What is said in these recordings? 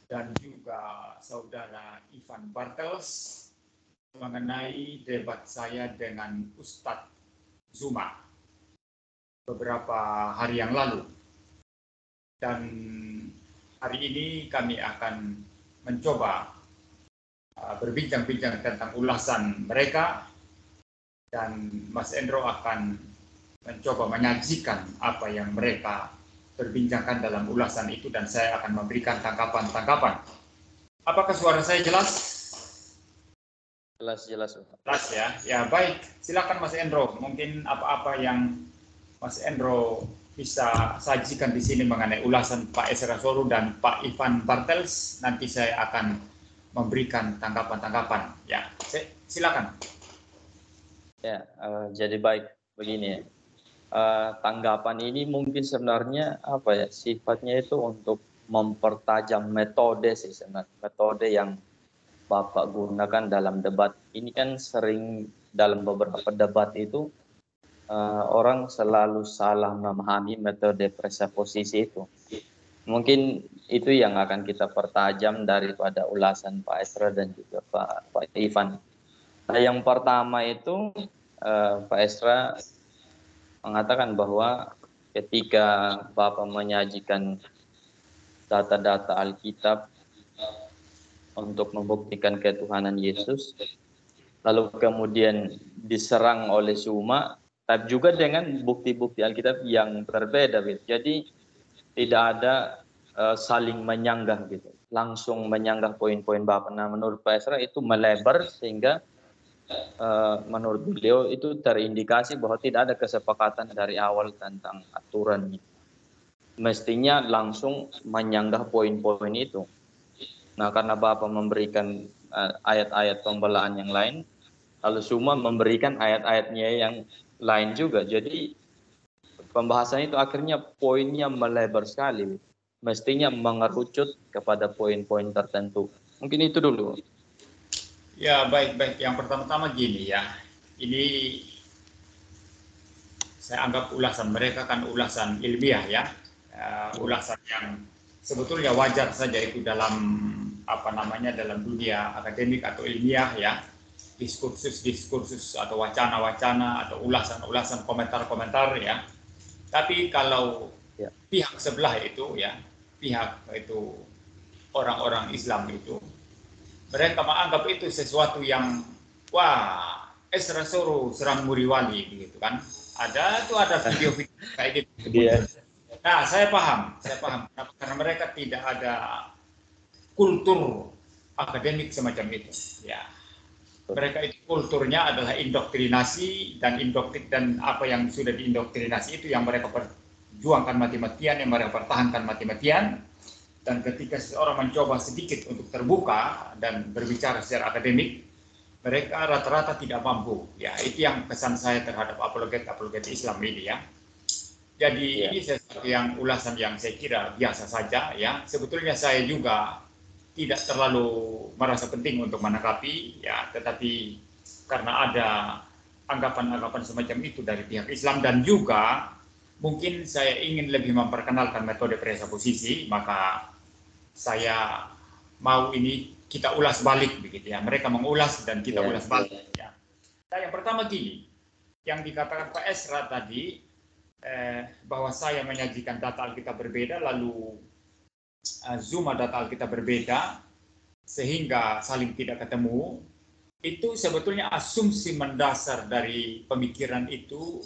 dan juga Saudara Ivan Bartels mengenai debat saya dengan Ustadz Zuma beberapa hari yang lalu. Dan hari ini kami akan mencoba berbincang-bincang tentang ulasan mereka, dan Mas Endro akan mencoba menyajikan apa yang mereka perbincangkan dalam ulasan itu, dan saya akan memberikan tanggapan-tanggapan. Apakah suara saya jelas? Jelas. Jelas ya. Ya baik, silakan Mas Endro. Mungkin apa-apa yang Mas Endro bisa sajikan di sini mengenai ulasan Pak Esra Soru dan Pak Ivan Bartels. Nanti saya akan memberikan tanggapan-tanggapan. Ya, silakan. Ya, jadi baik begini ya. Tanggapan ini mungkin sebenarnya sifatnya itu untuk mempertajam metode sih sebenarnya. Metode yang Bapak gunakan dalam debat. Ini kan sering dalam beberapa debat itu orang selalu salah memahami metode presupposisi itu. Mungkin itu yang akan kita pertajam daripada ulasan Pak Esra dan juga Pak Ivan. Nah, yang pertama itu Pak Esra mengatakan bahwa ketika Bapak menyajikan data-data Alkitab untuk membuktikan ketuhanan Yesus, lalu kemudian diserang oleh Zuma, tapi juga dengan bukti-bukti Alkitab yang berbeda, gitu. Jadi tidak ada saling menyanggah gitu, langsung menyanggah poin-poin Bapak. Nah, menurut Pak Esra itu melebar sehingga menurut beliau itu terindikasi bahwa tidak ada kesepakatan dari awal tentang aturan. Mestinya langsung menyanggah poin-poin itu. Nah, karena Bapak memberikan ayat-ayat pembelaan yang lain, lalu Zuma memberikan ayat-ayatnya yang lain juga. Jadi pembahasan itu akhirnya poinnya melebar sekali. Mestinya mengerucut kepada poin-poin tertentu. Mungkin itu dulu. Ya, baik. Yang pertama-tama gini ya. Ini saya anggap ulasan mereka kan ulasan ilmiah ya. Ulasan yang sebetulnya wajar saja itu dalam dalam dunia akademik atau ilmiah ya. Diskursus atau wacana-wacana atau ulasan-ulasan komentar-komentar ya. Tapi kalau pihak sebelah itu ya, pihak itu orang-orang Islam itu, mereka menganggap itu sesuatu yang wah, Esra Soru serang Muriwali begitu kan. Ada video kayak gitu. Nah, saya paham karena mereka tidak ada kultur akademik semacam itu ya. Mereka itu kulturnya adalah indoktrinasi dan apa yang sudah diindoktrinasi itu yang mereka perjuangkan mati-matian, yang mereka pertahankan mati-matian. Dan ketika seseorang mencoba sedikit untuk terbuka dan berbicara secara akademik, mereka rata-rata tidak mampu. Ya, itu yang pesan saya terhadap apologet Islam ini ya. Jadi ini sesuatu yang ulasan yang saya kira biasa saja ya. Sebetulnya saya juga tidak terlalu merasa penting untuk menanggapi ya, tetapi karena ada anggapan-anggapan semacam itu dari pihak Islam dan juga mungkin saya ingin lebih memperkenalkan metode presupposisi, maka saya mau ini kita ulas balik begitu ya. Mereka mengulas dan kita ulas balik ya. Nah, yang pertama gini, yang dikatakan Pak Esra tadi bahwa saya menyajikan data Alkitab berbeda, lalu Zuma data Alkitab berbeda, sehingga saling tidak ketemu. Itu sebetulnya asumsi mendasar dari pemikiran itu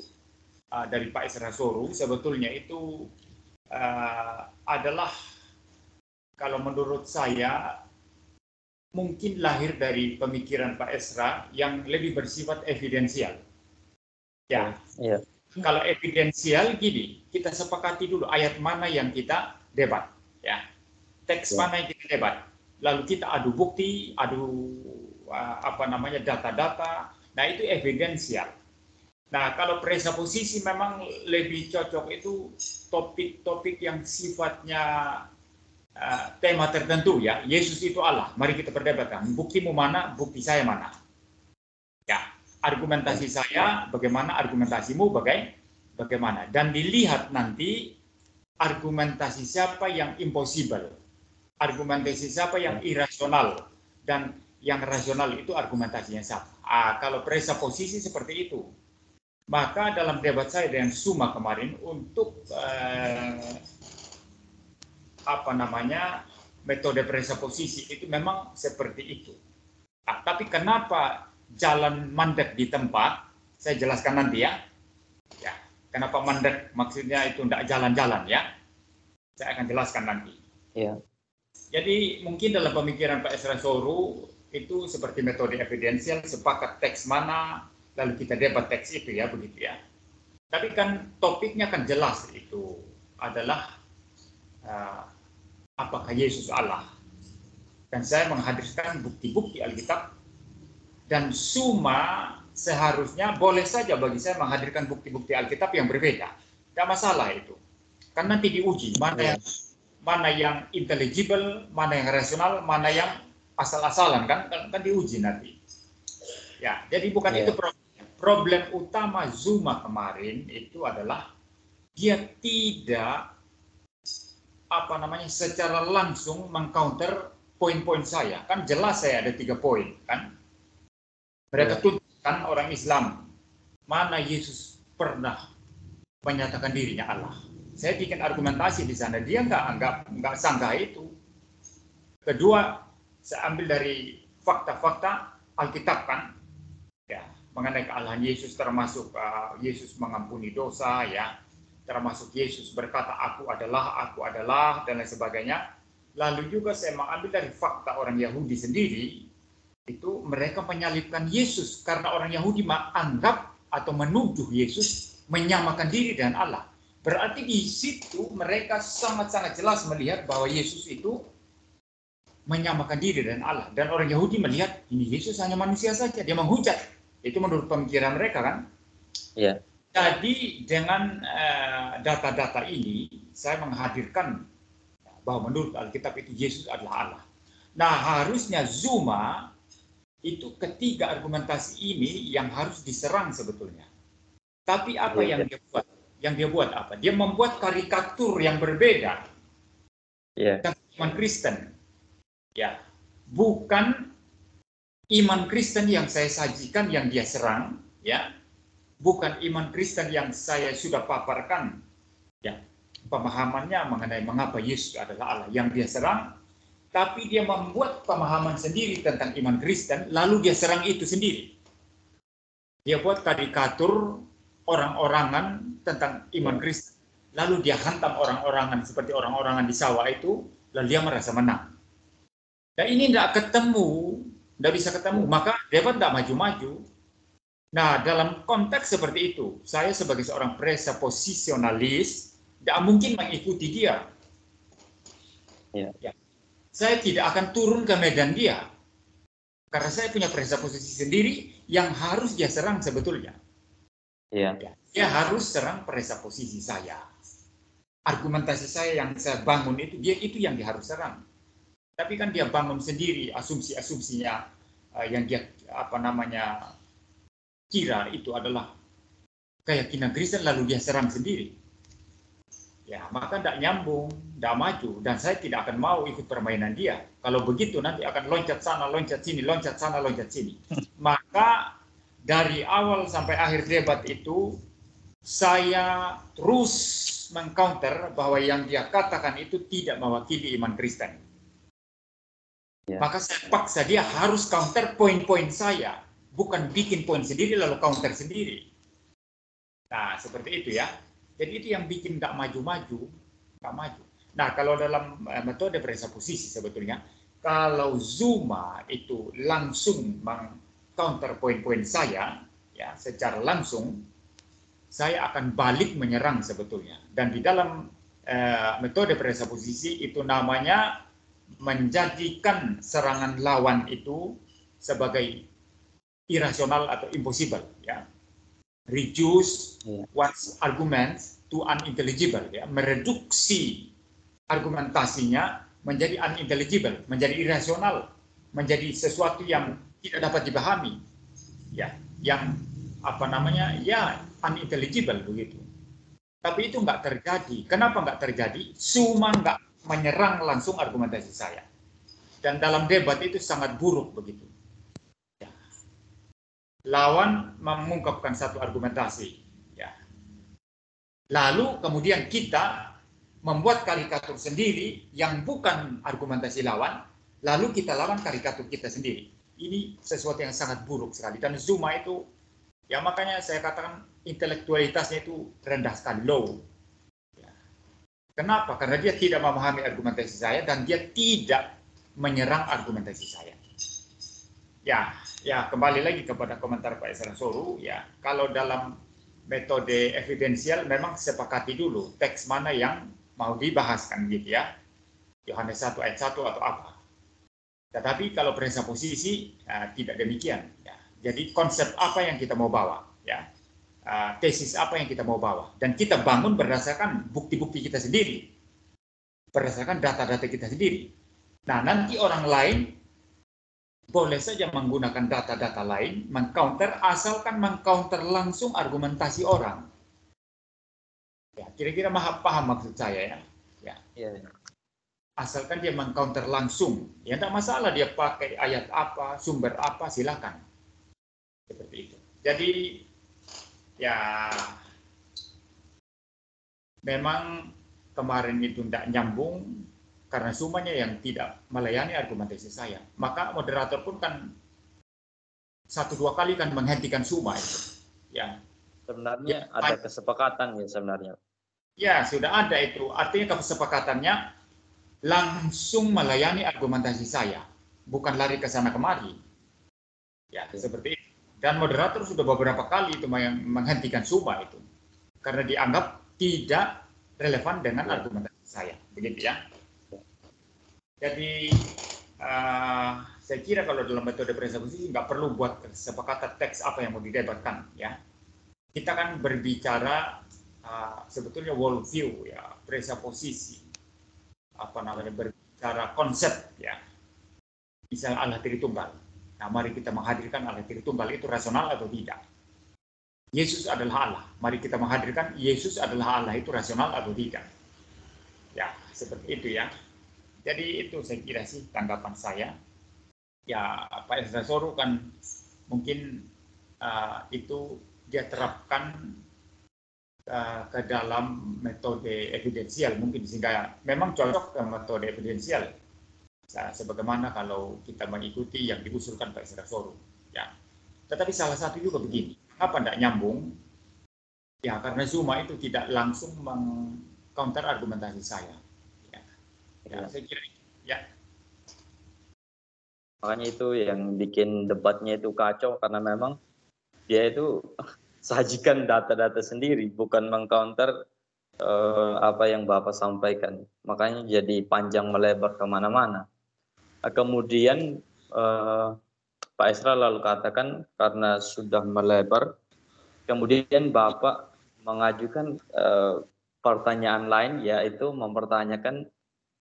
dari Pak Esra Soru. Sebetulnya itu adalah, kalau menurut saya, mungkin lahir dari pemikiran Pak Esra yang lebih bersifat evidensial. Ya, kalau evidensial gini, kita sepakati dulu ayat mana yang kita debat, ya, teks mana yang kita debat, lalu kita adu bukti, adu data-data. Nah, itu evidensial. Nah, kalau presupposisi memang lebih cocok itu topik-topik yang sifatnya tema tertentu ya. Yesus itu Allah, mari kita perdebatkan. Buktimu mana, bukti saya mana. Ya, argumentasi saya bagaimana, argumentasimu bagaimana. Dan dilihat nanti argumentasi siapa yang impossible. argumentasi siapa yang irasional, dan yang rasional itu argumentasinya siapa. Kalau presuposisi seperti itu, maka dalam debat saya dengan Suma kemarin untuk metode presuposisi itu memang seperti itu. Tapi kenapa jalan mandek di tempat, saya jelaskan nanti ya. Kenapa mandek maksudnya itu tidak jalan-jalan ya. Saya akan jelaskan nanti. Ya. Jadi mungkin dalam pemikiran Pak Esra Soru itu seperti metode evidensial, sepakat teks mana, lalu kita debat teks itu ya, begitu ya. Tapi kan topiknya kan jelas, itu adalah apakah Yesus Allah. Dan saya menghadirkan bukti-bukti Alkitab, dan Suma seharusnya boleh saja bagi saya menghadirkan bukti-bukti Alkitab yang berbeda. Tidak masalah itu. Kan nanti diuji mana yang intelligible, mana yang rasional, mana yang asal-asalan, kan diuji nanti. Ya, jadi bukan itu problemnya. Problem utama Zuma kemarin itu adalah dia tidak secara langsung mengcounter poin-poin saya. Kan jelas saya ada 3 poin kan. Mereka tunjukkan orang Islam mana Yesus pernah menyatakan dirinya Allah. Saya bikin argumentasi di sana, dia nggak sanggah itu. Kedua, saya ambil dari fakta-fakta Alkitab kan, ya, mengenai kealahan Yesus, termasuk Yesus mengampuni dosa, ya, termasuk Yesus berkata aku adalah, dan lain sebagainya. Lalu juga saya mengambil dari fakta orang Yahudi sendiri, itu mereka menyalibkan Yesus karena orang Yahudi menganggap atau menuduh Yesus menyamakan diri dengan Allah. Berarti di situ mereka sangat-sangat jelas melihat bahwa Yesus itu menyamakan diri dengan Allah. Dan orang Yahudi melihat ini Yesus hanya manusia saja, dia menghujat. Itu menurut pemikiran mereka kan. Iya. Jadi dengan data-data ini saya menghadirkan bahwa menurut Alkitab itu Yesus adalah Allah. Nah, harusnya Zuma itu ketiga argumentasi ini yang harus diserang sebetulnya. Tapi apa yang dia buat? Yang dia buat apa? Dia membuat karikatur yang berbeda tentang iman Kristen. Ya, bukan iman Kristen yang saya sajikan yang dia serang, ya. Bukan iman Kristen yang saya sudah paparkan, ya. Pemahamannya mengenai mengapa Yesus adalah Allah yang dia serang, tapi dia membuat pemahaman sendiri tentang iman Kristen, lalu dia serang itu sendiri. Dia buat karikatur orang-orangan tentang iman Kristen, lalu dia hantam orang-orangan seperti orang-orangan di sawah itu, lalu dia merasa menang. Dan ini tidak bisa ketemu, maka debat tidak maju-maju. Nah, dalam konteks seperti itu, saya sebagai seorang presuposisionalis tidak mungkin mengikuti dia. Ya. Saya tidak akan turun ke medan dia, karena saya punya presuposisi sendiri yang harus dia serang sebetulnya. Ya, dia harus serang presuposisi saya. Argumentasi saya yang saya bangun itu yang dia harus serang. Tapi kan dia bangun sendiri asumsi-asumsinya yang dia kira itu adalah keyakinan Kristen, lalu dia serang sendiri. Ya, maka tidak nyambung, tidak maju, dan saya tidak akan mau ikut permainan dia. Kalau begitu nanti akan loncat sana, loncat sini, loncat sana, loncat sini. Maka dari awal sampai akhir debat itu saya terus mengcounter bahwa yang dia katakan itu tidak mewakili iman Kristen. Maka saya paksa dia harus counter poin-poin saya, bukan bikin poin sendiri lalu counter sendiri. Nah, seperti itu ya. Jadi itu yang bikin nggak maju-maju, nggak maju. Nah, kalau dalam metode presuposisi sebetulnya, kalau Zuma itu langsung meng-counter poin-poin saya, ya secara langsung, saya akan balik menyerang sebetulnya. Dan di dalam metode presuposisi itu namanya menjadikan serangan lawan itu sebagai irasional atau impossible, ya. Reduce one's arguments to unintelligible, ya, mereduksi argumentasinya menjadi unintelligible, menjadi irasional, menjadi sesuatu yang tidak dapat dipahami, ya, yang unintelligible begitu. Tapi itu nggak terjadi. Kenapa nggak terjadi? Zuma nggak menyerang langsung argumentasi saya. Dan dalam debat itu sangat buruk begitu. Ya. Lawan mengungkapkan satu argumentasi. Ya. Lalu kemudian kita membuat karikatur sendiri yang bukan argumentasi lawan, lalu kita lawan karikatur kita sendiri. Ini sesuatu yang sangat buruk sekali. Dan Zuma itu, ya makanya saya katakan intelektualitasnya itu rendah sekali, low. Kenapa? Karena dia tidak memahami argumentasi saya dan dia tidak menyerang argumentasi saya. Ya kembali lagi kepada komentar Pak Esra Soru. Ya, kalau dalam metode evidensial memang sepakati dulu teks mana yang mau dibahas kan gitu ya. Yohanes 1 ayat 1 atau apa. Tetapi kalau presuposisi tidak demikian. Ya. Jadi konsep apa yang kita mau bawa, ya. Tesis apa yang kita mau bawa, dan kita bangun berdasarkan bukti-bukti kita sendiri, berdasarkan data-data kita sendiri. Nah, nanti orang lain boleh saja menggunakan data-data lain mengcounter, asalkan mengcounter langsung argumentasi orang. Ya, kira-kira paham maksud saya ya. Ya. Asalkan dia mengcounter langsung, ya tidak masalah dia pakai ayat apa, sumber apa, silakan. Seperti itu. Jadi ya, memang kemarin itu tidak nyambung karena Zuma yang tidak melayani argumentasi saya. Maka moderator pun kan 1-2 kali kan menghentikan Zuma itu. Ya. Sebenarnya ada kesepakatan ya sebenarnya. Ya, sudah ada itu. Artinya kesepakatannya langsung melayani argumentasi saya, bukan lari ke sana kemari. Ya, seperti itu. Dan moderator sudah beberapa kali itu menghentikan Zuma itu karena dianggap tidak relevan dengan argumentasi saya, begitu ya. Jadi saya kira kalau dalam metode presuposisi nggak perlu buat kesepakatan teks apa yang mau didebatkan, ya. Kita kan berbicara sebetulnya worldview, ya, presuposisi, berbicara konsep, ya. Misalnya Allah Tritunggal. Nah, mari kita menghadirkan Allah Tritunggal itu rasional atau tidak. Yesus adalah Allah. Mari kita menghadirkan Yesus adalah Allah itu rasional atau tidak. Ya, seperti itu ya. Jadi itu saya kira sih tanggapan saya. Ya, Pak Esra Soru kan mungkin itu dia terapkan ke dalam metode evidensial mungkin, sehingga memang cocok ke metode evidensial. Sebagaimana kalau kita mengikuti yang diusulkan Pak Esra Soru, ya. Tetapi salah satu juga begini, apa tidak nyambung? Ya karena Zuma itu tidak langsung meng-counter argumentasi saya. Ya, saya kira ya. Makanya itu yang bikin debatnya itu kacau karena memang dia itu sajikan data-data sendiri, bukan meng-counter apa yang Bapak sampaikan. Makanya jadi panjang melebar kemana-mana. Kemudian Pak Esra lalu katakan karena sudah melebar, kemudian Bapak mengajukan pertanyaan lain, yaitu mempertanyakan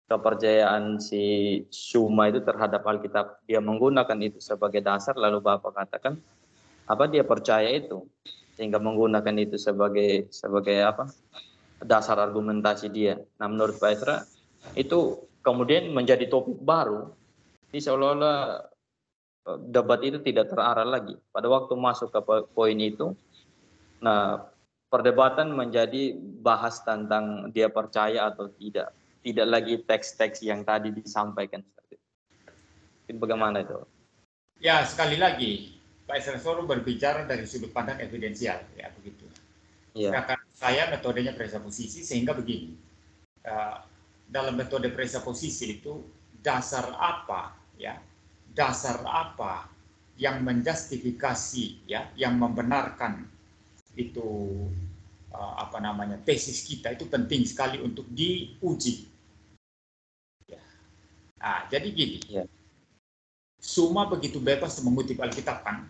kepercayaan si Zuma itu terhadap Alkitab. Dia menggunakan itu sebagai dasar, lalu Bapak katakan apa dia percaya itu, sehingga menggunakan itu sebagai apa dasar argumentasi dia. Nah, menurut Pak Esra itu kemudian menjadi topik baru. Ini seolah-olah debat itu tidak terarah lagi. Pada waktu masuk ke poin itu, nah perdebatan menjadi bahas tentang dia percaya atau tidak. Tidak lagi teks-teks yang tadi disampaikan. Bagaimana itu? Ya, sekali lagi, Pak Esra Soru berbicara dari sudut pandang evidensial, ya begitu. Ya. Sedangkan saya metodenya presuposisi, sehingga begini. Dalam metode presuposisi itu dasar apa, ya? Dasar apa yang menjustifikasi, ya, yang membenarkan itu tesis kita itu penting sekali untuk diuji. Ya. Nah, jadi gini, ya. Zuma begitu bebas mengutip Alkitab kan,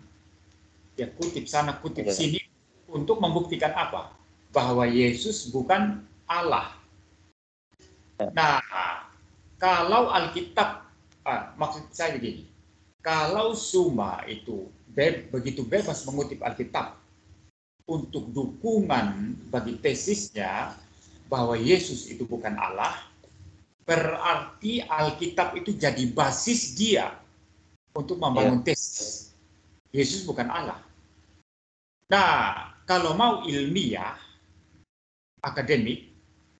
dia kutip sana kutip sini untuk membuktikan apa? Bahwa Yesus bukan Allah. Nah, kalau Alkitab, maksud saya begini, kalau Zuma itu begitu bebas mengutip Alkitab untuk dukungan bagi tesisnya bahwa Yesus itu bukan Allah, berarti Alkitab itu jadi basis dia untuk membangun tesis. Yesus bukan Allah. Nah, kalau mau ilmiah, akademik,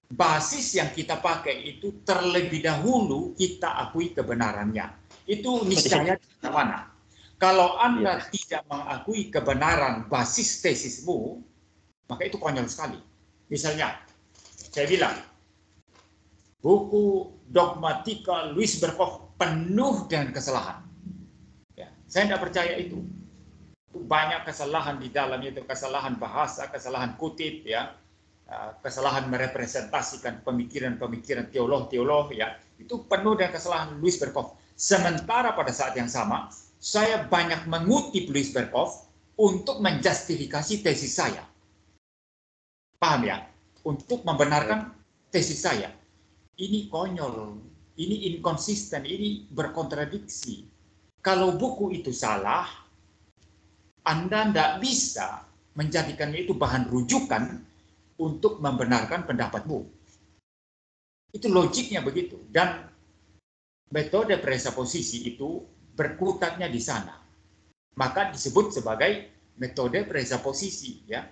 basis yang kita pakai itu terlebih dahulu kita akui kebenarannya. Itu niscaya di mana. Kalau Anda tidak mengakui kebenaran basis tesismu, maka itu konyol sekali. Misalnya, saya bilang, buku dogmatika Louis Berkhof penuh dengan kesalahan. Ya, saya tidak percaya itu. Banyak kesalahan di dalamnya, itu kesalahan bahasa, kesalahan kutip, ya, kesalahan merepresentasikan pemikiran-pemikiran teolog-teolog, ya, itu penuh dengan kesalahan Louis Berkhof. Sementara pada saat yang sama, saya banyak mengutip Louis Berkhof untuk menjustifikasi tesis saya. Paham ya? Untuk membenarkan tesis saya. Ini konyol, ini inkonsisten, ini berkontradiksi. Kalau buku itu salah, Anda tidak bisa menjadikannya itu bahan rujukan untuk membenarkan pendapatmu. Itu logiknya begitu. Dan metode presuposisi itu berkutatnya di sana. Maka disebut sebagai metode presuposisi, ya.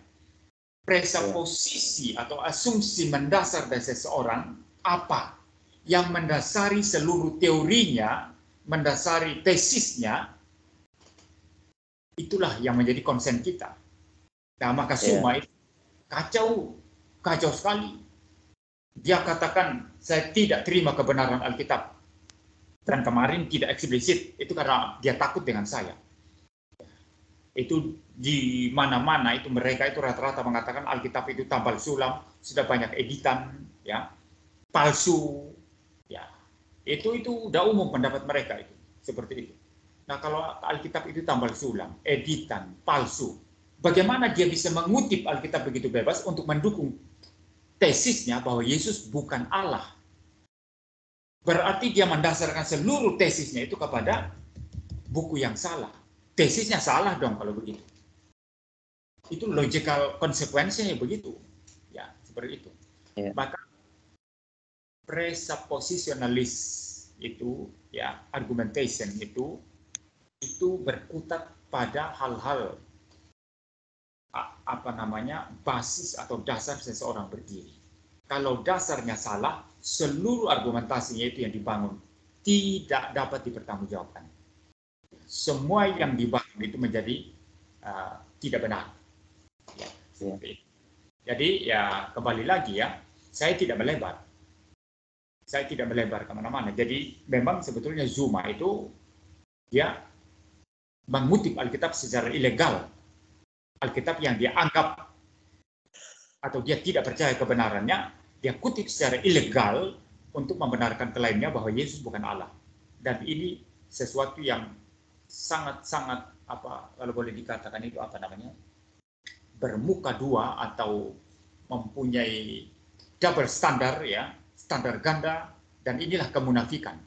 Presuposisi atau asumsi mendasar dari seseorang apa yang mendasari seluruh teorinya, mendasari tesisnya, itulah yang menjadi konsen kita. Nah, maka Suma itu kacau sekali. Dia katakan, saya tidak terima kebenaran Alkitab. Dan kemarin tidak eksplisit, itu karena dia takut dengan saya. Itu di mana-mana itu mereka itu rata-rata mengatakan Alkitab itu tambal sulam, sudah banyak editan, ya, palsu, ya. Itu udah umum pendapat mereka itu, seperti itu. Nah, kalau Alkitab itu tambal sulam, editan, palsu, bagaimana dia bisa mengutip Alkitab begitu bebas untuk mendukung tesisnya bahwa Yesus bukan Allah? Berarti dia mendasarkan seluruh tesisnya itu kepada buku yang salah. Tesisnya salah dong kalau begitu. Itu logical konsekuensinya begitu. Ya, seperti itu. Maka presuppositionalis itu, ya, argumentation itu berkutat pada hal-hal basis atau dasar seseorang berdiri. Kalau dasarnya salah, seluruh argumentasinya itu yang dibangun tidak dapat dipertanggungjawabkan. Semua yang dibangun itu menjadi tidak benar. Ya, jadi ya kembali lagi ya, saya tidak melebar. Saya tidak melebar kemana-mana. Jadi memang sebetulnya Zuma itu dia mengutip Alkitab secara ilegal. Alkitab yang dia anggap atau dia tidak percaya kebenarannya, dia kutip secara ilegal untuk membenarkan klaimnya bahwa Yesus bukan Allah. Dan ini sesuatu yang sangat-sangat kalau boleh dikatakan itu bermuka dua atau mempunyai double standar, ya, standar ganda, dan inilah kemunafikan.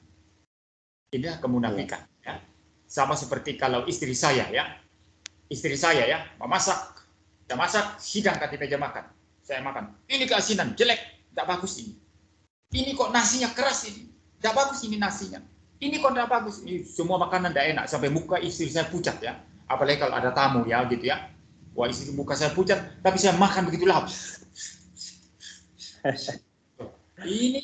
Inilah kemunafikan, ya. Sama seperti kalau istri saya ya memasak, kita masak, hidangkan di meja makan. Saya makan, ini keasinan, jelek, tidak bagus ini. Ini kok nasinya keras ini, tidak bagus ini nasinya. Ini kok tidak bagus, ini semua makanan tidak enak, sampai muka istri saya pucat, ya. Apalagi kalau ada tamu, ya, gitu ya. Wah, istri muka saya pucat, tapi saya makan begitu lahap. Ini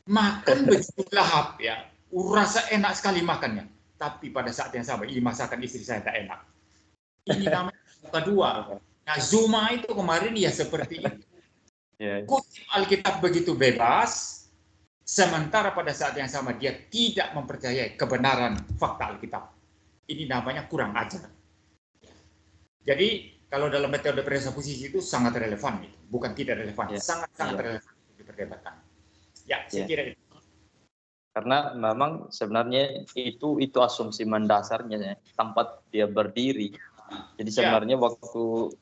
makan begitu lahap, ya. Rasa enak sekali makannya. Tapi pada saat yang sama, ini masakan istri saya tidak enak. Ini namanya muka dua. Nah, Zuma itu kemarin ya seperti itu. Kutip Alkitab begitu bebas, sementara pada saat yang sama dia tidak mempercayai kebenaran fakta Alkitab. Ini namanya kurang ajar. Jadi kalau dalam metode presuposisi itu sangat relevan, itu bukan tidak relevan, sangat-sangat relevan untuk diperdebatkan. Ya, saya kira itu. Karena memang sebenarnya itu asumsi mendasarnya, ya, tempat dia berdiri. Jadi sebenarnya waktu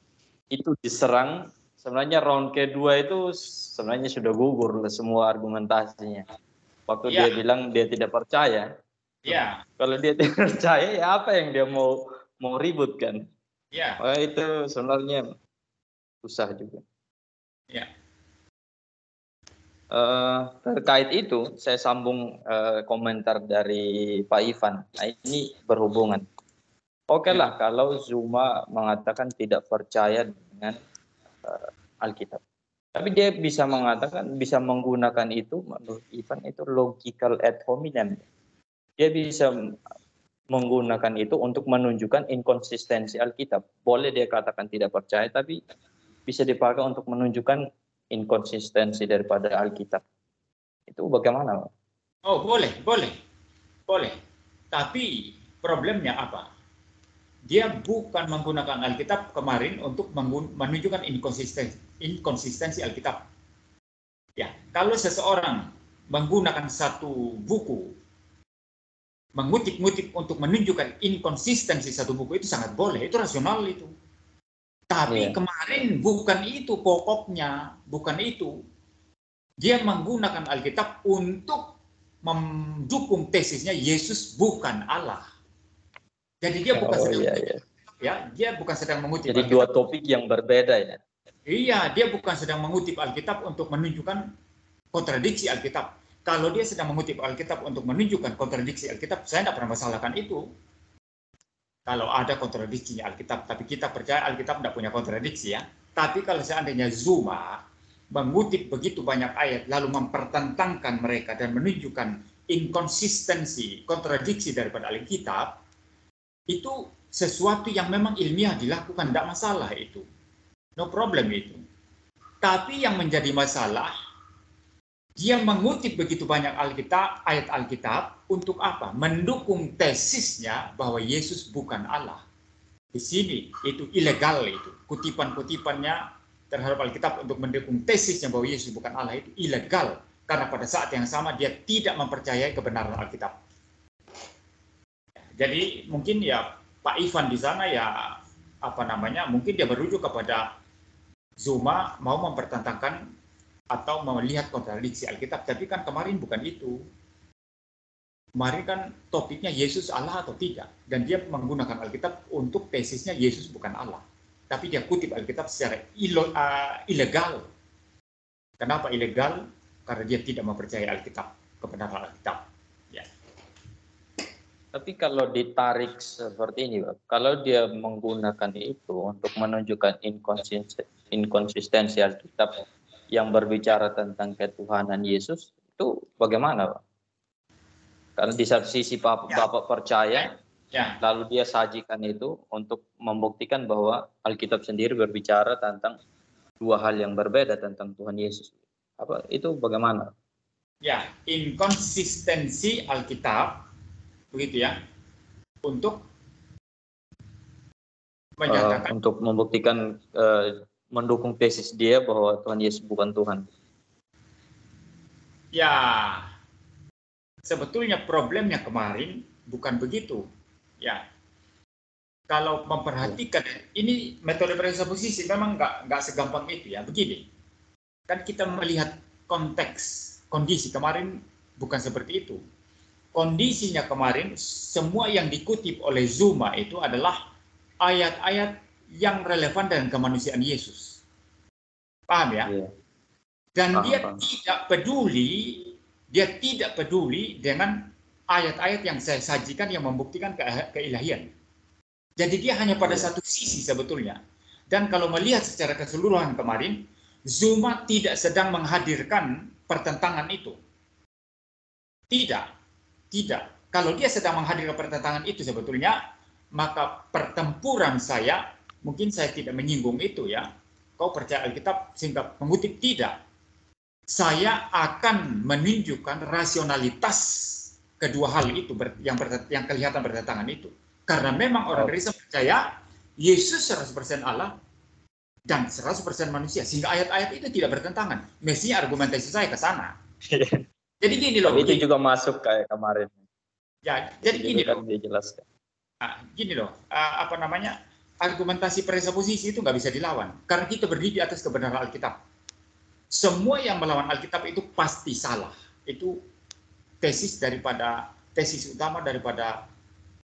itu diserang, sebenarnya round kedua itu sebenarnya sudah gugur semua argumentasinya. Waktu dia bilang dia tidak percaya. Kalau dia tidak percaya, ya apa yang dia mau ribut kan? Itu sebenarnya susah juga. Terkait itu, saya sambung komentar dari Pak Ivan. Nah, ini berhubungan. Oke lah, kalau Zuma mengatakan tidak percaya dengan Alkitab. Tapi dia bisa mengatakan, bisa menggunakan itu, menurut Ivan itu logical ad hominem. Dia bisa menggunakan itu untuk menunjukkan inkonsistensi Alkitab. Boleh dia katakan tidak percaya, tapi bisa dipakai untuk menunjukkan inkonsistensi daripada Alkitab. Itu bagaimana? Oh, boleh, boleh, boleh. Tapi problemnya apa? Dia bukan menggunakan Alkitab kemarin untuk menunjukkan inkonsistensi Alkitab. Ya, kalau seseorang menggunakan satu buku, mengutip-ngutip untuk menunjukkan inkonsistensi satu buku, itu sangat boleh, itu rasional itu. Tapi kemarin bukan itu pokoknya, bukan itu. Dia menggunakan Alkitab untuk mendukung tesisnya Yesus bukan Allah. Jadi dia bukan dia bukan sedang mengutip Jadi Alkitab. dua topik yang berbeda ya. Iya, dia bukan sedang mengutip Alkitab untuk menunjukkan kontradiksi Alkitab. Kalau dia sedang mengutip Alkitab untuk menunjukkan kontradiksi Alkitab, saya tidak pernah masalahkan itu. Kalau ada kontradiksinya Alkitab, tapi kita percaya Alkitab tidak punya kontradiksi ya. Tapi kalau seandainya Zuma mengutip begitu banyak ayat, lalu mempertentangkan mereka dan menunjukkan inkonsistensi, kontradiksi daripada Alkitab, itu sesuatu yang memang ilmiah dilakukan, tidak masalah itu. No problem itu. Tapi yang menjadi masalah, dia mengutip begitu banyak Alkitab, ayat Alkitab, untuk apa? Mendukung tesisnya bahwa Yesus bukan Allah. Di sini itu ilegal itu. Kutipan-kutipannya terhadap Alkitab untuk mendukung tesisnya bahwa Yesus bukan Allah itu ilegal. Karena pada saat yang sama dia tidak mempercayai kebenaran Alkitab. Jadi mungkin ya Pak Ivan di sana ya mungkin dia merujuk kepada Zuma mau mempertentangkan atau melihat kontradiksi Alkitab, tapi kan kemarin bukan itu. Kemarin kan topiknya Yesus Allah atau tidak, dan dia menggunakan Alkitab untuk tesisnya Yesus bukan Allah. Tapi dia kutip Alkitab secara ilegal. Kenapa ilegal? Karena dia tidak mempercayai Alkitab, kebenaran Alkitab. Tapi kalau ditarik seperti ini, Pak, kalau dia menggunakan itu untuk menunjukkan inkonsistensi Alkitab yang berbicara tentang ketuhanan Yesus, itu bagaimana, Pak? Karena di satu sisi Bapak percaya, lalu dia sajikan itu untuk membuktikan bahwa Alkitab sendiri berbicara tentang dua hal yang berbeda tentang Tuhan Yesus. Itu bagaimana? Ya, inkonsistensi Alkitab begitu ya, untuk menyatakan untuk membuktikan mendukung tesis dia bahwa Tuhan Yesus bukan Tuhan. Ya, sebetulnya problemnya kemarin bukan begitu. Ya, kalau memperhatikan ini metode presupposisi memang nggak segampang itu ya. Begini, kan kita melihat konteks kondisi kemarin bukan seperti itu. Kondisinya kemarin, semua yang dikutip oleh Zuma itu adalah ayat-ayat yang relevan dengan kemanusiaan Yesus. Paham ya? Dan paham. dia tidak peduli dengan ayat-ayat yang saya sajikan yang membuktikan keilahian. Jadi dia hanya pada satu sisi sebetulnya. Dan kalau melihat secara keseluruhan kemarin, Zuma tidak sedang menghadirkan pertentangan itu. Tidak. Kalau dia sedang menghadirkan pertentangan itu sebetulnya, maka pertempuran saya, mungkin saya tidak menyinggung itu ya. Kau percaya Alkitab sehingga mengutip, tidak. Saya akan menunjukkan rasionalitas kedua hal itu yang kelihatan bertentangan itu. Karena memang orang Kristen percaya Yesus 100% Allah dan 100% manusia, sehingga ayat-ayat itu tidak bertentangan. Mestinya argumentasi saya ke sana. Jadi gini loh. Itu juga masuk kayak kemarin. Ya, jadi gini kan loh. Dia jelaskan. Gini loh, argumentasi presupposisi itu nggak bisa dilawan. Karena kita berdiri di atas kebenaran Alkitab. Semua yang melawan Alkitab itu pasti salah. Itu tesis utama daripada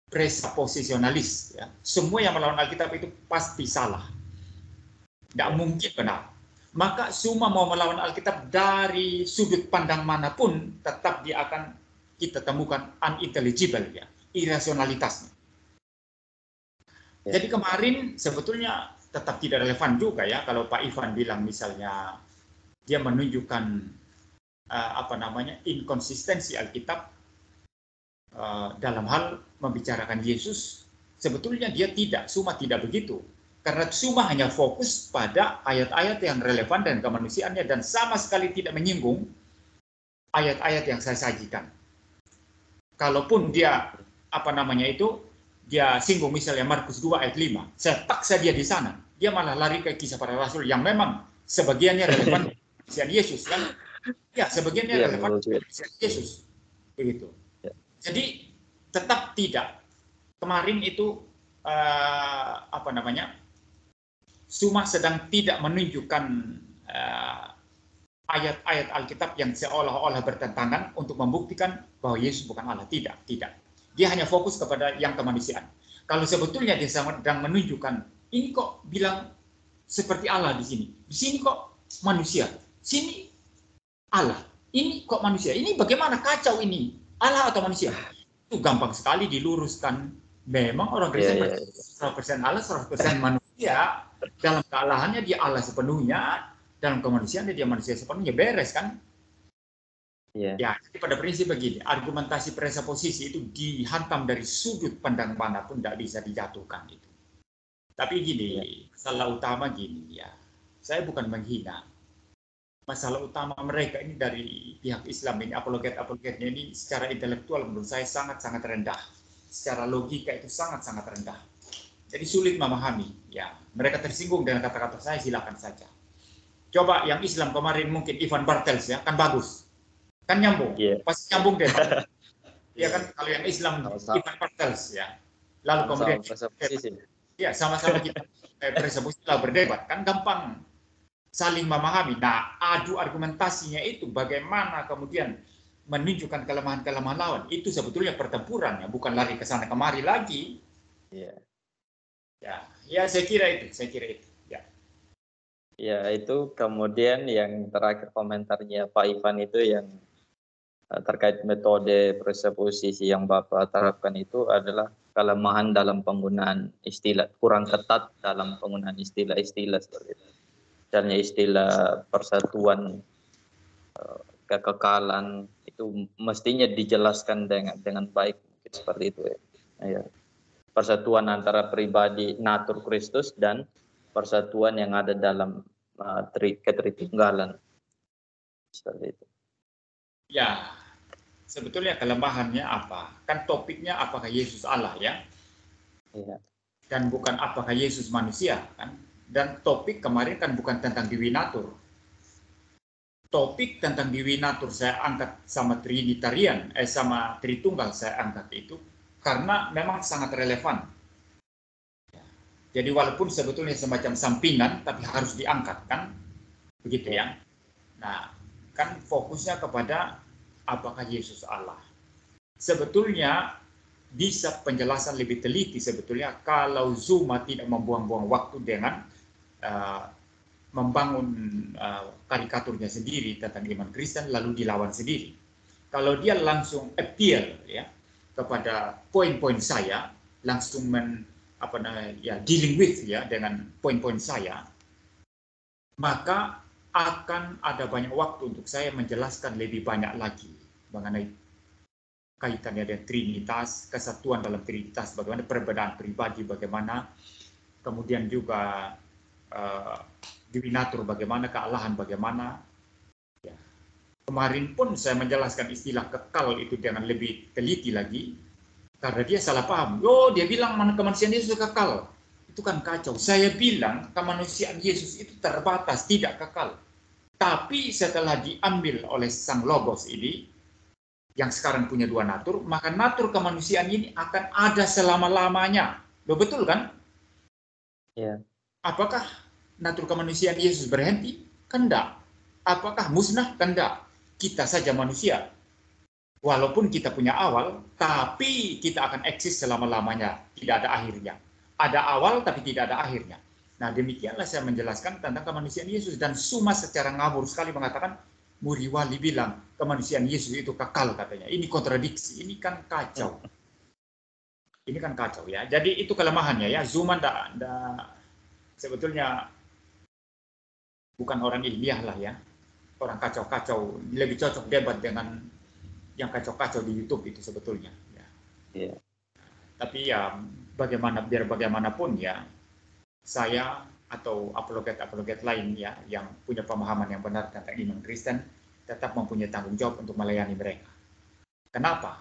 presupposisionalis. Ya. Semua yang melawan Alkitab itu pasti salah. Tidak mungkin benar. maka semua mau melawan Alkitab dari sudut pandang manapun, tetap dia akan kita temukan unintelligible, ya, irasionalitasnya. Jadi kemarin sebetulnya tetap tidak relevan juga ya kalau Pak Ivan bilang misalnya dia menunjukkan inkonsistensi Alkitab dalam hal membicarakan Yesus. Sebetulnya dia tidak begitu. Karena Suma hanya fokus pada ayat-ayat yang relevan dan kemanusiaannya dan sama sekali tidak menyinggung ayat-ayat yang saya sajikan. Kalaupun dia dia singgung misalnya Markus 2 ayat 5, saya paksa dia di sana. Dia malah lari ke Kisah Para Rasul yang memang sebagiannya relevan dengan Yesus kan? Ya, sebagiannya relevan dengan Yesus. Begitu. Jadi tetap tidak. Kemarin itu Suma sedang tidak menunjukkan ayat-ayat Alkitab yang seolah-olah bertentangan untuk membuktikan bahwa Yesus bukan Allah. Tidak. Dia hanya fokus kepada yang kemanusiaan. Kalau sebetulnya dia sedang menunjukkan, ini kok bilang seperti Allah di sini. Di sini kok manusia. Sini Allah. Ini kok manusia. Ini bagaimana kacau ini? Allah atau manusia? Itu gampang sekali diluruskan. Memang orang Kristen 100% Allah, 100% manusia. Dalam kealahannya dia Allah sepenuhnya, dalam kemanusiaannya dia manusia sepenuhnya, beres kan? Ya, jadi pada prinsip begini, argumentasi presuposisi itu dihantam dari sudut pandang manapun tidak bisa dijatuhkan itu. Tapi gini, masalah utama gini ya, saya bukan menghina. Masalah utama mereka ini dari pihak Islam ini, apologetnya ini secara intelektual menurut saya sangat-sangat rendah. Secara logika itu sangat-sangat rendah. Jadi sulit memahami. Ya, mereka tersinggung dengan kata-kata saya, silakan saja. Coba yang Islam kemarin mungkin Ivan Bartels ya, kan bagus. Kan nyambung. Pasti nyambung deh. Ya kan kalau yang Islam Ivan Bartels ya. Lalu kemudian ya sama-sama kita bersebut berdebat kan gampang saling memahami. Nah, adu argumentasinya itu bagaimana kemudian menunjukkan kelemahan-kelemahan lawan. Itu sebetulnya pertempuran ya, bukan lari ke sana kemari lagi. Ya, saya kira itu. Ya, itu kemudian yang terakhir komentarnya Pak Ivan itu yang terkait metode presuposisi yang Bapak terapkan itu adalah kelemahan dalam penggunaan istilah, kurang ketat dalam penggunaan istilah-istilah seperti itu. Misalnya istilah persatuan, kekekalan itu mestinya dijelaskan dengan baik seperti itu ya. Persatuan antara pribadi natur Kristus dan persatuan yang ada dalam ketritunggalan seperti itu. Ya, sebetulnya kelemahannya apa? Kan topiknya apakah Yesus Allah ya? Dan bukan apakah Yesus manusia kan? Dan topik kemarin kan bukan tentang Diwinatur. Topik tentang Diwinatur saya angkat sama Trinitarian, sama Tritunggal saya angkat itu karena memang sangat relevan. Jadi walaupun sebetulnya semacam sampingan, tapi harus diangkat kan, begitu ya. Nah, kan fokusnya kepada apakah Yesus Allah. Sebetulnya bisa penjelasan lebih teliti sebetulnya kalau Zuma tidak membuang-buang waktu dengan membangun karikaturnya sendiri tentang iman Kristen lalu dilawan sendiri. Kalau dia langsung appeal ya kepada poin-poin saya, langsung dealing with ya dengan poin-poin saya, maka akan ada banyak waktu untuk saya menjelaskan lebih banyak lagi mengenai kaitannya dengan Trinitas, kesatuan dalam Trinitas, bagaimana perbedaan pribadi, bagaimana kemudian juga Diwinatur, bagaimana kealahan, bagaimana. Ya. Kemarin pun saya menjelaskan istilah kekal itu dengan lebih teliti lagi, karena dia salah paham. Dia bilang kemanusiaan Yesus kekal. Itu kan kacau. Saya bilang kemanusiaan Yesus itu terbatas, tidak kekal. Tapi setelah diambil oleh Sang Logos ini, yang sekarang punya dua natur, maka natur kemanusiaan ini akan ada selama-lamanya. Betul kan? Ya. Apakah natur kemanusiaan Yesus berhenti? Kan enggak. Apakah musnah? Kan enggak. Kita saja manusia. Walaupun kita punya awal, tapi kita akan eksis selama-lamanya. Tidak ada akhirnya. Ada awal, tapi tidak ada akhirnya. Nah, demikianlah saya menjelaskan tentang kemanusiaan Yesus. Dan Suma secara ngawur sekali mengatakan, Muriwali bilang kemanusiaan Yesus itu kekal katanya. Ini kontradiksi, ini kan kacau. Ini kan kacau ya. Jadi itu kelemahannya ya. Zuma sebetulnya bukan orang ilmiah lah ya. Orang kacau-kacau. Lebih cocok debat dengan yang kacau-kacau di YouTube itu sebetulnya. Ya. Yeah. Tapi ya biar bagaimanapun ya, saya atau apologet-apologet lain ya yang punya pemahaman yang benar tentang iman Kristen tetap mempunyai tanggung jawab untuk melayani mereka. Kenapa?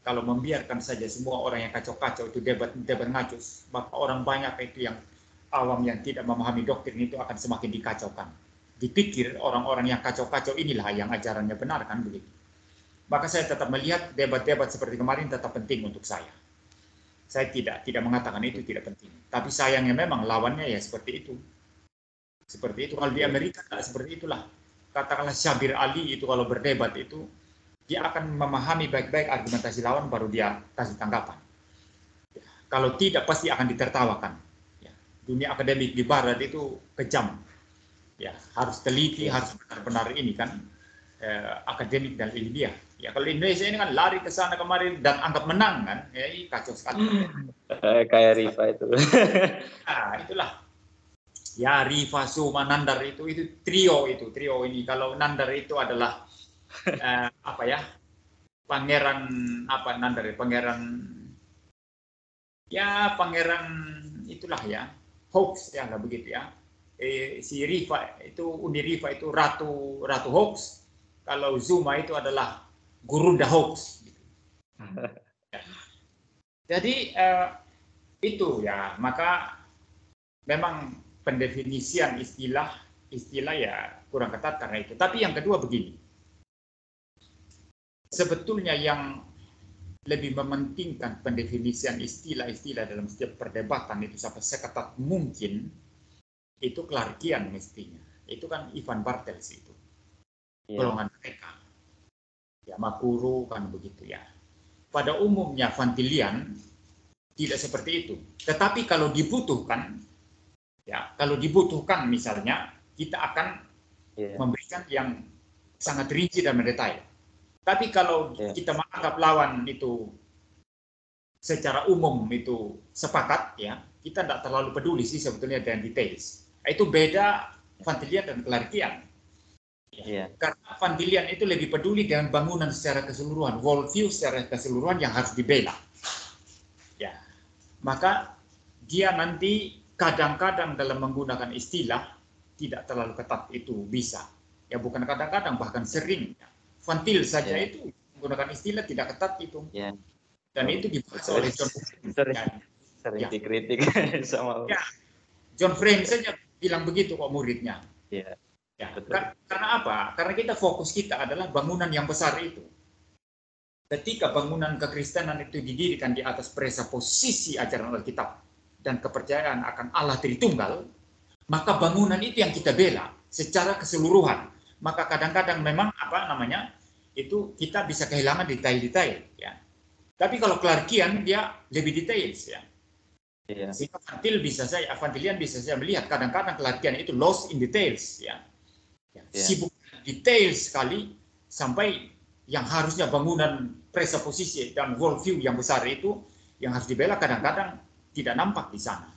Kalau membiarkan saja semua orang yang kacau-kacau itu debat ngacus, maka orang banyak itu yang awam yang tidak memahami doktrin itu akan semakin dikacaukan. Dipikir orang-orang yang kacau-kacau inilah yang ajarannya benar kan begitu. Maka saya tetap melihat debat-debat seperti kemarin tetap penting untuk saya. Saya tidak mengatakan itu tidak penting. Tapi sayangnya memang lawannya ya seperti itu. Seperti itu. Kalau di Amerika tidak seperti itulah. Katakanlah Syabir Ali itu kalau berdebat itu, dia akan memahami baik-baik argumentasi lawan baru dia kasih tanggapan. Ya, kalau tidak pasti akan ditertawakan. Ya, dunia akademik di Barat itu kejam. Ya, harus teliti, harus benar-benar ini kan akademik dan ilmiah. Ya, kalau Indonesia ini kan lari ke sana kemarin dan anggap menang kan, ya kacau sekali. Kayak Rifa itu. Nah, itulah. Ya, Rifa, Suma, Nandar itu trio ini. Kalau Nandar itu adalah apa ya? Pangeran apa Nandar? Pangeran itulah ya. Hoax ya lah begitu ya. Si Rifa itu Uni Rifa itu ratu hoax. Kalau Zuma itu adalah guru the hoax. Jadi itu ya, maka memang pendefinisian istilah ya kurang ketat karena itu. Tapi yang kedua begini, sebetulnya yang lebih mementingkan pendefinisian istilah-istilah dalam setiap perdebatan itu sampai seketat mungkin, itu Clarkian mestinya. Itu kan Ivan Bartels itu. Golongan mereka. Ya, Makuru kan begitu ya. Pada umumnya Van Tillian tidak seperti itu. Tetapi kalau dibutuhkan, misalnya kita akan memberikan yang sangat rinci dan mendetail. Tapi kalau kita menganggap lawan itu secara umum itu sepakat, ya kita tidak terlalu peduli sih sebetulnya dengan details. Itu beda Van Tillian dan Clarkian. Karena Van Tillian itu lebih peduli dengan bangunan secara keseluruhan, worldview secara keseluruhan yang harus dibela. Ya, maka dia nanti kadang-kadang dalam menggunakan istilah tidak terlalu ketat itu bisa. Ya bukan kadang-kadang, bahkan sering. Van Til saja itu menggunakan istilah tidak ketat itu. Dan itu dibahas oleh John Frame. Sering dikritik sama. Ya, John Frame saja bilang begitu kok muridnya. Ya, karena apa? Karena fokus kita adalah bangunan yang besar itu. Ketika bangunan kekristenan itu didirikan di atas presuposisi ajaran Alkitab dan kepercayaan akan Allah Tritunggal, maka bangunan itu yang kita bela secara keseluruhan. Maka kadang-kadang memang itu kita bisa kehilangan detail-detail. Ya. Tapi kalau Clarkian dia lebih detail, ya. Sehingga Van Tillian bisa saya melihat kadang-kadang Clarkian itu lost in details, ya. Sibuk detail sekali sampai yang harusnya bangunan presuposisi dan worldview yang besar itu yang harus dibela kadang-kadang tidak nampak di sana.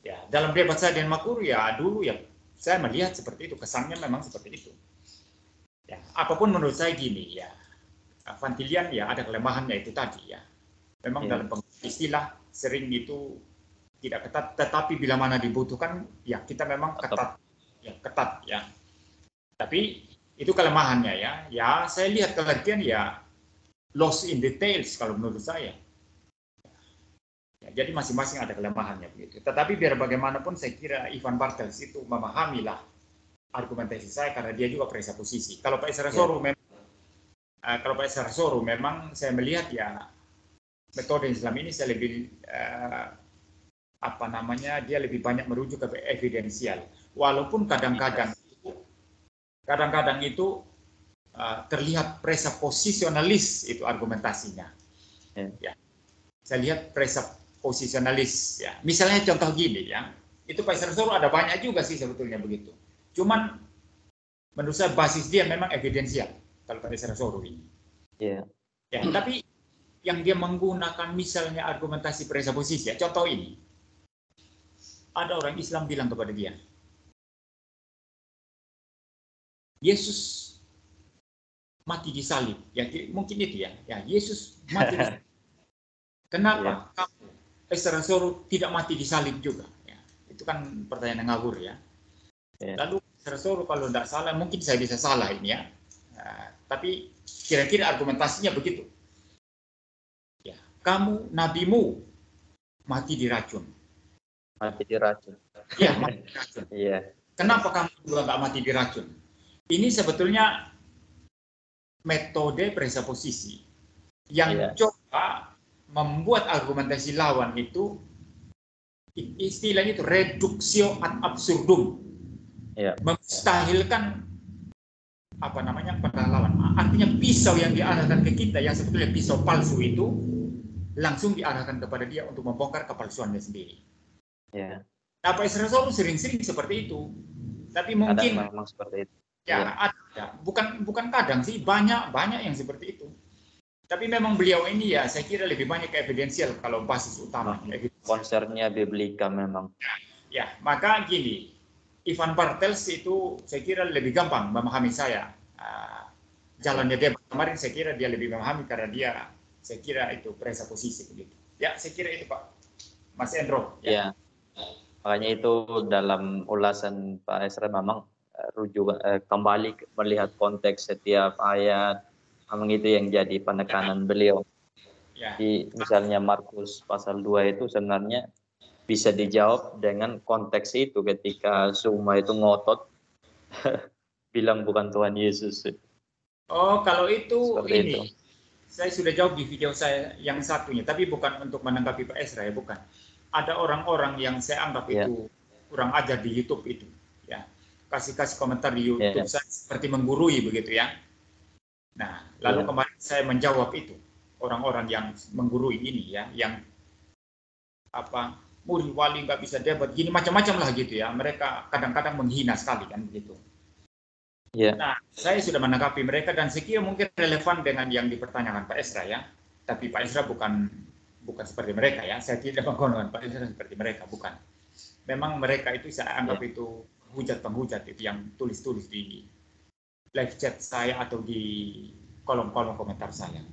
Ya, dalam debat saya dengan Makuru ya dulu ya saya melihat seperti itu, kesannya memang seperti itu. Ya, apapun menurut saya gini ya, Van Tillian ya ada kelemahannya itu tadi ya. Memang dalam istilah sering itu tidak ketat, tetapi bila mana dibutuhkan ya kita memang ketat ya. Tapi itu kelemahannya ya. Ya saya lihat Clarkian ya lost in details kalau menurut saya. Ya, jadi masing-masing ada kelemahannya begitu. Tetapi biar bagaimanapun saya kira Ivan Bartels itu memahamilah argumentasi saya karena dia juga presuposisi. Kalau Pak Sarasoro memang saya melihat ya metode Islam ini saya lebih dia lebih banyak merujuk ke evidensial. Walaupun kadang-kadang itu terlihat presuposisionalis itu argumentasinya. Ya. Saya lihat presuposisionalis ya. Misalnya contoh gini ya. itu Pak Isra ada banyak juga sih sebetulnya begitu. Cuman menurut saya basis dia memang evidensial kalau Pak Isra ini. Iya. Ya, tapi yang dia menggunakan misalnya argumentasi presuposisi, ya, contoh ini. Ada orang Islam bilang kepada dia, Yesus mati di salib. Ya, mungkin itu ya. Ya, Yesus mati di salib. Kenapa kamu Isra tidak mati di salib juga? Ya, itu kan pertanyaan yang ngawur ya. Lalu Isra kalau tidak salah, mungkin saya bisa salah ini ya. Tapi kira-kira argumentasinya begitu. Ya, kamu, nabimu mati diracun. Mati diracun. Iya, mati diracun. Iya. Kenapa kamu juga nggak mati diracun? Ini sebetulnya metode presuposisi yang coba membuat argumentasi lawan itu istilahnya itu reduktio ad absurdum. Memustahilkan apa namanya pada lawan. Artinya pisau yang diarahkan ke kita yang sebetulnya pisau palsu itu langsung diarahkan kepada dia untuk membongkar kepalsuannya sendiri. Nah, Pak Isra sering-sering seperti itu. Tapi mungkin memang seperti itu. Ya, ada. Bukan kadang sih, banyak yang seperti itu. Tapi memang beliau ini ya, saya kira lebih banyak evidensial kalau basis utama. Konsernya biblika memang. Ya, maka gini, Ivan Bartels itu saya kira lebih gampang memahami saya. Jalannya dia kemarin saya kira dia lebih memahami karena dia, saya kira itu presuposisi begitu. Ya, saya kira itu Pak Mas Endro. Ya. Makanya itu dalam ulasan Pak Esra memang kembali melihat konteks setiap ayat, memang itu yang jadi penekanan beliau. Di misalnya Markus pasal 2 itu sebenarnya bisa dijawab dengan konteks itu ketika Zuma itu ngotot bilang bukan Tuhan Yesus. Oh, kalau itu seperti ini itu. Saya sudah jawab di video saya yang satunya, tapi bukan untuk menanggapi Pak Esra ya, bukan. Ada orang-orang yang saya anggap itu kurang ajar di YouTube itu, ya. Kasih komentar di YouTube saya seperti menggurui begitu ya. Nah, lalu kemarin saya menjawab itu orang-orang yang menggurui ini ya, yang apa murid wali nggak bisa debat gini macam-macam lah gitu ya. Mereka kadang-kadang menghina sekali kan begitu. Nah, saya sudah menanggapi mereka dan saya kira mungkin relevan dengan yang dipertanyakan Pak Esra ya. Tapi Pak Esra bukan seperti mereka ya. Saya tidak menggolongkan Pak Esra seperti mereka, bukan. Memang mereka itu saya anggap itu hujat-penghujat itu yang tulis-tulis di live chat saya atau di kolom-kolom komentar saya.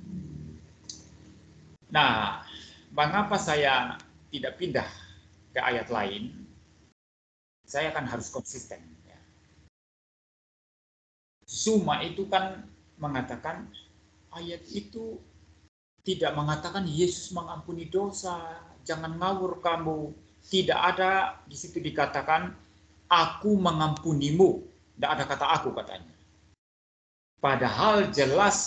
Nah, mengapa saya tidak pindah ke ayat lain? Saya kan harus konsisten. Zuma itu kan mengatakan ayat itu tidak mengatakan Yesus mengampuni dosa, jangan ngawur kamu. Tidak ada di situ dikatakan aku mengampunimu, tidak ada kata aku katanya. Padahal jelas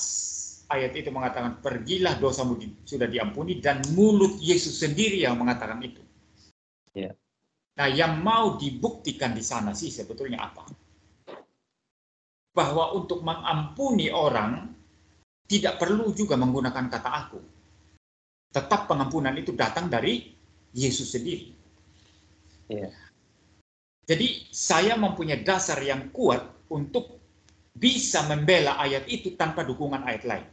ayat itu mengatakan pergilah dosamu sudah diampuni dan mulut Yesus sendiri yang mengatakan itu. Nah, yang mau dibuktikan di sana sih sebetulnya apa? Bahwa untuk mengampuni orang tidak perlu juga menggunakan kata aku. Tetap pengampunan itu datang dari Yesus sendiri. Jadi saya mempunyai dasar yang kuat untuk bisa membela ayat itu tanpa dukungan ayat lain.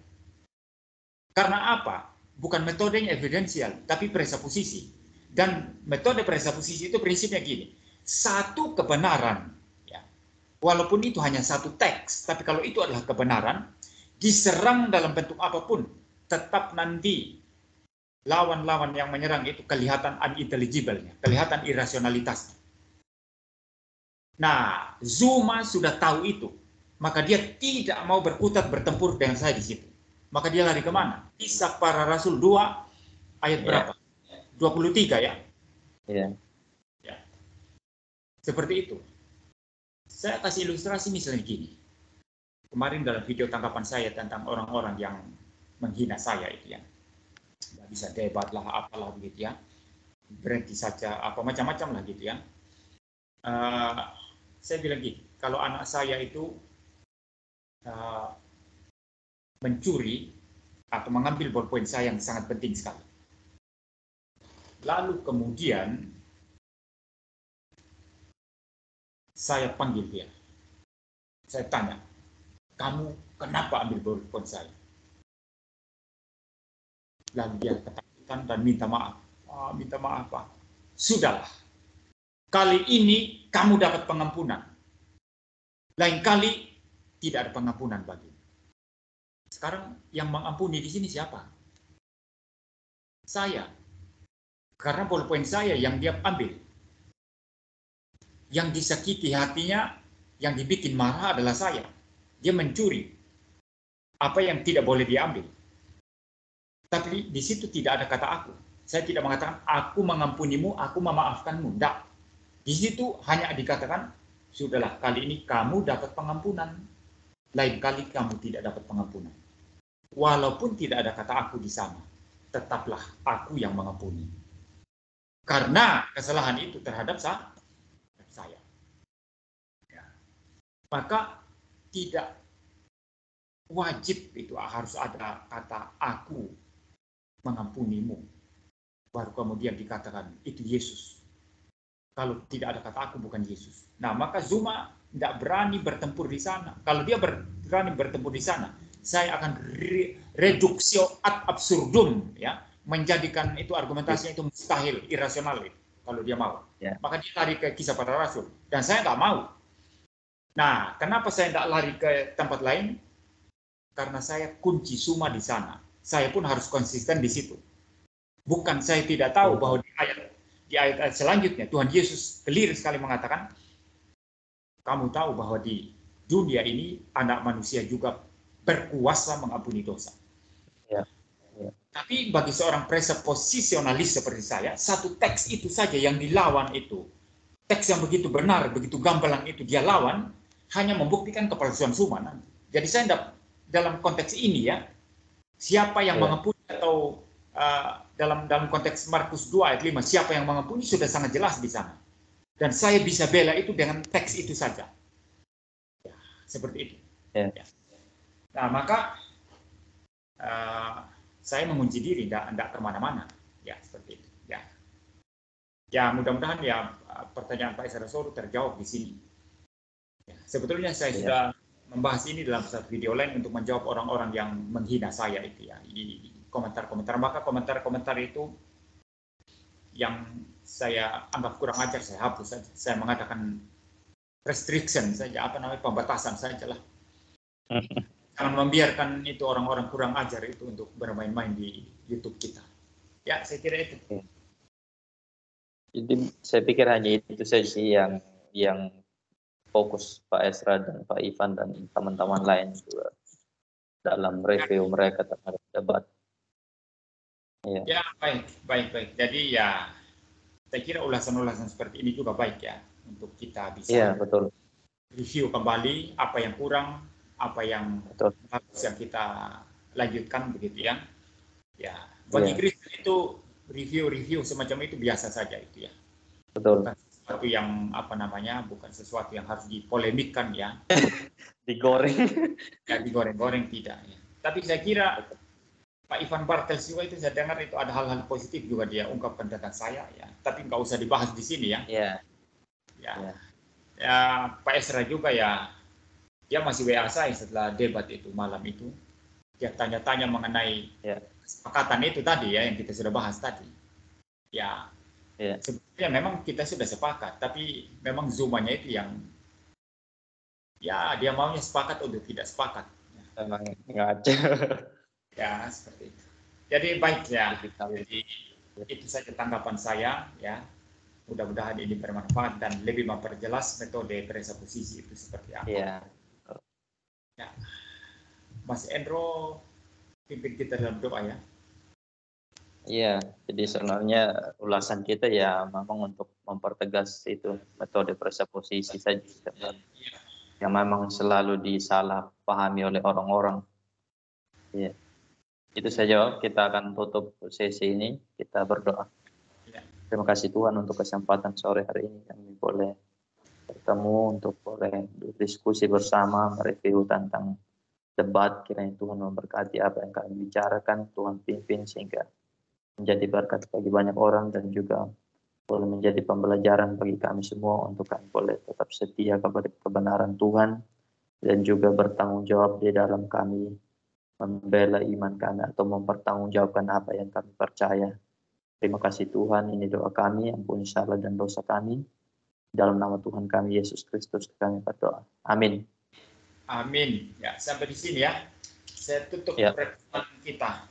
Karena apa? Bukan metodenya evidensial, tapi presuposisi. Dan metode presuposisi itu prinsipnya gini. Satu kebenaran, walaupun itu hanya satu teks, tapi kalau itu adalah kebenaran, diserang dalam bentuk apapun, tetap nanti lawan-lawan yang menyerang itu kelihatan unintelligible-nya, kelihatan irasionalitasnya. Nah, Zuma sudah tahu itu, maka dia tidak mau berkutat bertempur dengan saya di situ. Maka dia lari kemana? Kisah Para Rasul 2, ayat berapa? 23 ya? Seperti itu. Saya kasih ilustrasi misalnya gini. Kemarin dalam video tanggapan saya tentang orang-orang yang menghina saya itu ya. Nggak bisa debat lah, apalah begitu ya. Berhenti saja, apa macam-macam lah gitu ya. Saya bilang gini, kalau anak saya itu mencuri atau mengambil bolpoin saya yang sangat penting sekali. Lalu kemudian Saya panggil dia. Saya tanya, kamu kenapa ambil handphone saya? Lalu dia ketakutan dan minta maaf. Minta maaf, Pak. Sudahlah, kali ini kamu dapat pengampunan. Lain kali tidak ada pengampunan bagimu. Sekarang yang mengampuni di sini siapa? Saya. Karena bolpoin saya yang dia ambil. Yang disakiti hatinya, yang dibikin marah adalah saya. Dia mencuri apa yang tidak boleh diambil. Tapi di situ tidak ada kata aku. Saya tidak mengatakan aku mengampunimu, aku memaafkanmu. Tidak. Di situ hanya dikatakan, sudahlah kali ini kamu dapat pengampunan. Lain kali kamu tidak dapat pengampunan. Walaupun tidak ada kata aku di sana, tetaplah aku yang mengampuni. Karena kesalahan itu terhadap saya. Ya. Maka tidak wajib itu harus ada kata aku mengampunimu. Baru kemudian dikatakan itu Yesus. Kalau tidak ada kata aku bukan Yesus. Nah, maka Zuma tidak berani bertempur di sana. Kalau dia berani bertempur di sana, saya akan reduksio ad absurdum, ya, menjadikan itu argumentasinya itu mustahil, irasional itu, kalau dia mau. Maka dia lari ke kisah para rasul. Dan saya nggak mau. Nah, kenapa saya tidak lari ke tempat lain? Karena saya kunci Zuma di sana. Saya pun harus konsisten di situ. Bukan saya tidak tahu bahwa di ayat selanjutnya Tuhan Yesus clear sekali mengatakan, kamu tahu bahwa di dunia ini anak manusia juga berkuasa mengampuni dosa. Tapi bagi seorang presuposisionalis seperti saya, satu teks itu saja yang dilawan itu, teks yang begitu benar, begitu gamblang itu dia lawan, hanya membuktikan kepalsuan Zuma nanti. Jadi saya dalam konteks ini ya, siapa yang mengampuni atau dalam konteks Markus 2 ayat 5, siapa yang mengampuni sudah sangat jelas di sana. Dan saya bisa bela itu dengan teks itu saja. Ya, seperti itu. Ya. Nah, maka saya mengunci diri, tidak kemana-mana. Ya, seperti itu. Ya, mudah-mudahan ya pertanyaan Pak Isra terjawab di sini. Ya, sebetulnya saya sudah membahas ini dalam satu video lain untuk menjawab orang-orang yang menghina saya itu ya. Di komentar-komentar, maka komentar-komentar itu yang saya anggap kurang ajar saya hapus saja. Saya mengatakan restriction saja, pembatasan saja lah. Jangan membiarkan itu orang-orang kurang ajar itu untuk bermain-main di YouTube kita. Ya, saya kira itu. Jadi saya pikir hanya itu saja sih yang fokus Pak Esra dan Pak Ivan dan teman-teman lain juga dalam review mereka terhadap debat. Ya, baik. Jadi ya, saya kira ulasan-ulasan seperti ini juga baik ya untuk kita bisa betul. Review kembali apa yang kurang, apa yang harus yang kita lanjutkan begitu ya. Ya, bagi Kristen itu review semacam itu biasa saja itu ya. Betul. Bukan sesuatu yang bukan sesuatu yang harus dipolemikkan ya. Digoreng. Ya, digoreng-goreng tidak ya. Tapi saya kira Pak Ivan Bartels juga itu saya dengar itu ada hal-hal positif juga dia ungkapkan tentang saya ya. Tapi nggak usah dibahas di sini ya. Ya, Pak Esra juga ya, dia masih WA saya setelah debat itu malam itu. Dia tanya-tanya mengenai kesepakatan itu tadi ya, yang kita sudah bahas tadi. Ya, sebetulnya memang kita sudah sepakat, tapi memang Zumanya itu yang ya dia maunya sepakat atau tidak sepakat. Memang ngaca. Ya, seperti itu. Jadi baik ya. Jadi itu saja tanggapan saya ya. Mudah-mudahan ini bermanfaat dan lebih memperjelas metode presuposisi itu seperti apa. Ya. Mas Endro pimpin kita dalam doa ya. Iya, jadi sebenarnya ulasan kita ya memang untuk mempertegas itu metode presuposisi saja sebenarnya. Yang memang selalu disalahpahami oleh orang-orang. Iya. Itu saja, kita akan tutup sesi ini, kita berdoa. Terima kasih Tuhan untuk kesempatan sore hari ini kami boleh bertemu untuk boleh berdiskusi bersama, mereview tentang debat. Kiranya Tuhan memberkati apa yang kami bicarakan, Tuhan pimpin sehingga menjadi berkat bagi banyak orang dan juga boleh menjadi pembelajaran bagi kami semua untuk kami boleh tetap setia kepada kebenaran Tuhan dan juga bertanggung jawab di dalam kami membela iman kami atau mempertanggungjawabkan apa yang kami percaya. Terima kasih Tuhan, ini doa kami, ampuni salah dan dosa kami. Dalam nama Tuhan kami Yesus Kristus kami berdoa. Amin. Amin. Ya, sampai di sini ya. Saya tutup Ya. rekaman kita.